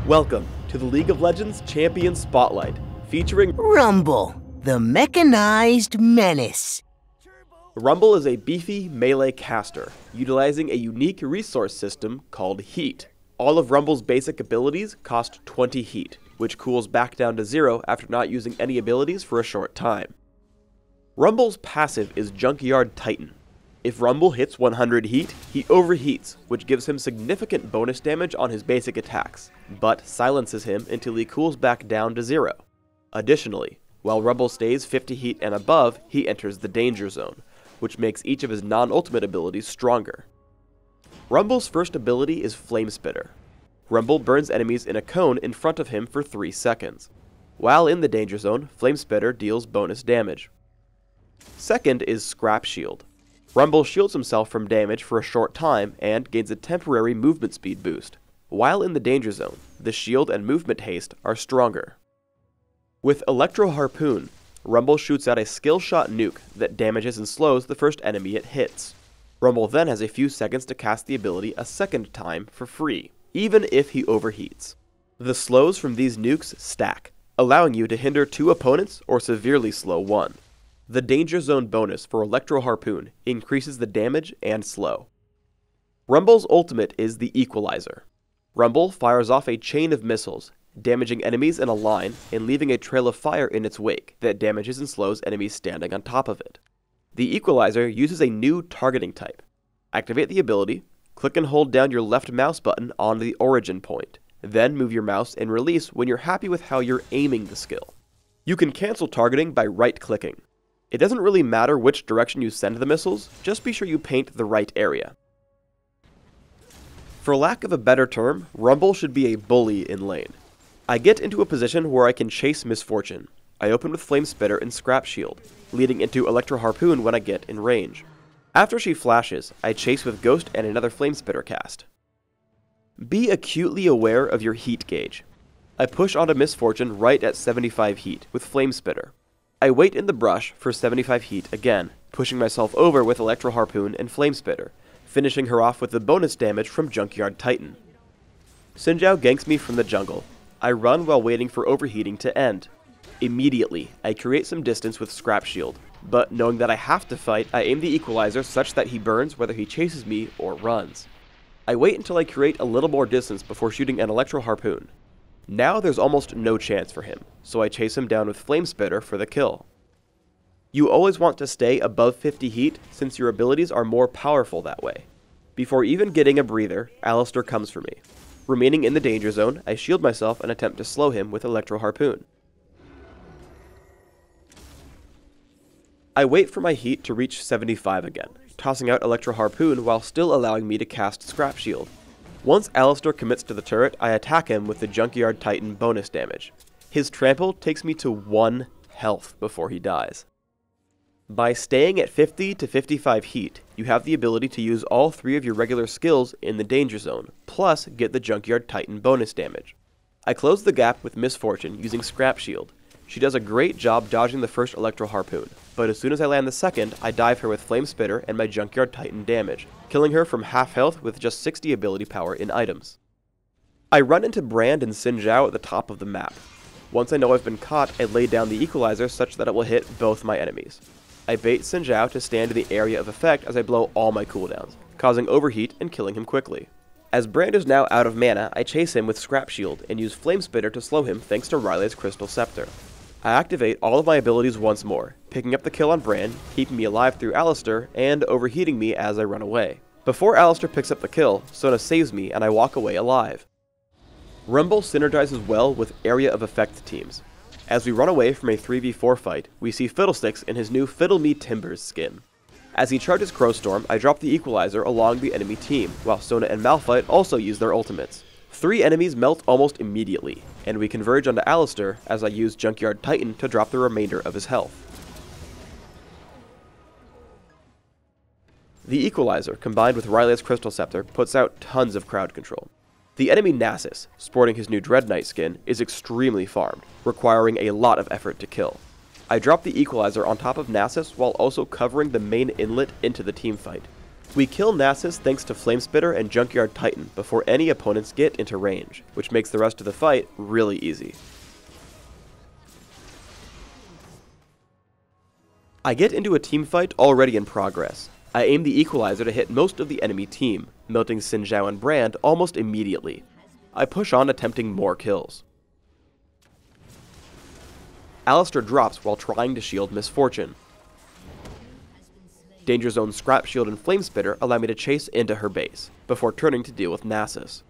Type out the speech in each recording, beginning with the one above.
Welcome to the League of Legends Champion Spotlight, featuring Rumble, the mechanized menace. Rumble is a beefy melee caster, utilizing a unique resource system called Heat. All of Rumble's basic abilities cost 20 Heat, which cools back down to 0 after not using any abilities for a short time. Rumble's passive is Junkyard Titan. If Rumble hits 100 Heat, he overheats, which gives him significant bonus damage on his basic attacks, but silences him until he cools back down to 0. Additionally, while Rumble stays 50 Heat and above, he enters the Danger Zone, which makes each of his non-ultimate abilities stronger. Rumble's first ability is Flame Spitter. Rumble burns enemies in a cone in front of him for 3 seconds. While in the Danger Zone, Flame Spitter deals bonus damage. Second is Scrap Shield. Rumble shields himself from damage for a short time and gains a temporary movement speed boost. While in the Danger Zone, the shield and movement haste are stronger. With Electro Harpoon, Rumble shoots out a skill shot nuke that damages and slows the first enemy it hits. Rumble then has a few seconds to cast the ability a second time for free, even if he overheats. The slows from these nukes stack, allowing you to hinder 2 opponents or severely slow 1. The Danger Zone bonus for Electro Harpoon increases the damage and slow. Rumble's ultimate is the Equalizer. Rumble fires off a chain of missiles, damaging enemies in a line and leaving a trail of fire in its wake that damages and slows enemies standing on top of it. The Equalizer uses a new targeting type. Activate the ability, click and hold down your left mouse button on the origin point, then move your mouse and release when you're happy with how you're aiming the skill. You can cancel targeting by right-clicking. It doesn't really matter which direction you send the missiles, just be sure you paint the right area. For lack of a better term, Rumble should be a bully in lane. I get into a position where I can chase Misfortune. I open with Flame Spitter and Scrap Shield, leading into Electro Harpoon when I get in range. After she flashes, I chase with Ghost and another Flame Spitter cast. Be acutely aware of your heat gauge. I push onto Misfortune right at 75 heat with Flame Spitter. I wait in the brush for 75 heat again, pushing myself over with Electro Harpoon and Flame Spitter, finishing her off with the bonus damage from Junkyard Titan. Xin Zhao ganks me from the jungle. I run while waiting for overheating to end. Immediately, I create some distance with Scrap Shield, but knowing that I have to fight, I aim the Equalizer such that he burns whether he chases me or runs. I wait until I create a little more distance before shooting an Electro Harpoon. Now there's almost no chance for him, so I chase him down with Flame Spitter for the kill. You always want to stay above 50 heat since your abilities are more powerful that way. Before even getting a breather, Alistar comes for me. Remaining in the Danger Zone, I shield myself and attempt to slow him with Electro Harpoon. I wait for my heat to reach 75 again, tossing out Electro Harpoon while still allowing me to cast Scrap Shield. Once Alistar commits to the turret, I attack him with the Junkyard Titan bonus damage. His trample takes me to 1 health before he dies. By staying at 50 to 55 heat, you have the ability to use all 3 of your regular skills in the Danger Zone, plus get the Junkyard Titan bonus damage. I close the gap with Misfortune using Scrap Shield. She does a great job dodging the first Electro Harpoon, but as soon as I land the second, I dive her with Flame Spitter and my Junkyard Titan damage, killing her from half health with just 60 ability power in items. I run into Brand and Xin Zhao at the top of the map. Once I know I've been caught, I lay down the Equalizer such that it will hit both my enemies. I bait Xin Zhao to stand in the area of effect as I blow all my cooldowns, causing overheat and killing him quickly. As Brand is now out of mana, I chase him with Scrap Shield and use Flame Spitter to slow him thanks to Riley's Crystal Scepter. I activate all of my abilities once more, picking up the kill on Brand, keeping me alive through Alistar, and overheating me as I run away. Before Alistar picks up the kill, Sona saves me and I walk away alive. Rumble synergizes well with area of effect teams. As we run away from a 3v4 fight, we see Fiddlesticks in his new Fiddle Me Timbers skin. As he charges Crowstorm, I drop the Equalizer along the enemy team, while Sona and Malphite also use their ultimates. 3 enemies melt almost immediately, and we converge onto Alistar as I use Junkyard Titan to drop the remainder of his health. The Equalizer, combined with Riley's Crystal Scepter, puts out tons of crowd control. The enemy Nasus, sporting his new Dread Knight skin, is extremely farmed, requiring a lot of effort to kill. I drop the Equalizer on top of Nasus while also covering the main inlet into the teamfight. We kill Nasus thanks to Flamespitter and Junkyard Titan before any opponents get into range, which makes the rest of the fight really easy. I get into a team fight already in progress. I aim the equalizer to hit most of the enemy team, melting Xin Zhao and Brand almost immediately. I push on attempting more kills. Alistair drops while trying to shield Misfortune. Danger Zone's Scrap Shield and Flamespitter allow me to chase into her base, before turning to deal with Nasus.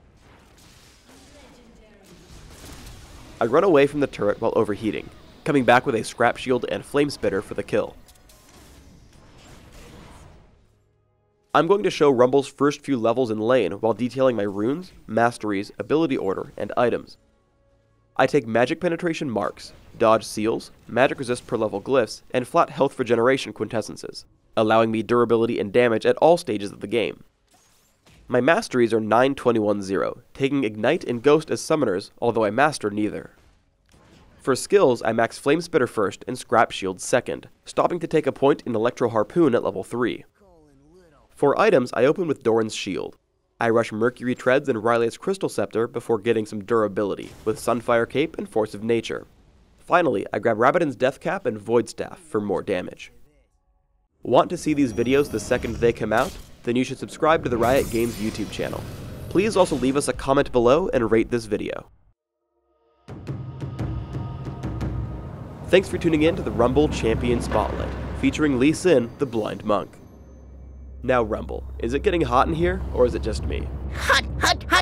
I run away from the turret while overheating, coming back with a Scrap Shield and Flamespitter for the kill. I'm going to show Rumble's first few levels in lane while detailing my runes, masteries, ability order, and items. I take Magic Penetration marks, dodge seals, magic resist per level glyphs, and flat health regeneration quintessences, allowing me durability and damage at all stages of the game. My masteries are 9-21-0, taking Ignite and Ghost as summoners, although I master neither. For skills, I max Flamespitter first and Scrap Shield second, stopping to take a point in Electro Harpoon at level 3. For items, I open with Doran's Shield. I rush Mercury Treads and Riley's Crystal Scepter before getting some durability, with Sunfire Cape and Force of Nature. Finally, I grab Rabadon's Death Cap and Void Staff for more damage. Want to see these videos the second they come out? Then you should subscribe to the Riot Games YouTube channel. Please also leave us a comment below and rate this video. Thanks for tuning in to the Rumble Champion Spotlight, featuring Lee Sin, the Blind Monk. Now Rumble, is it getting hot in here, or is it just me? Hot, hot, hot!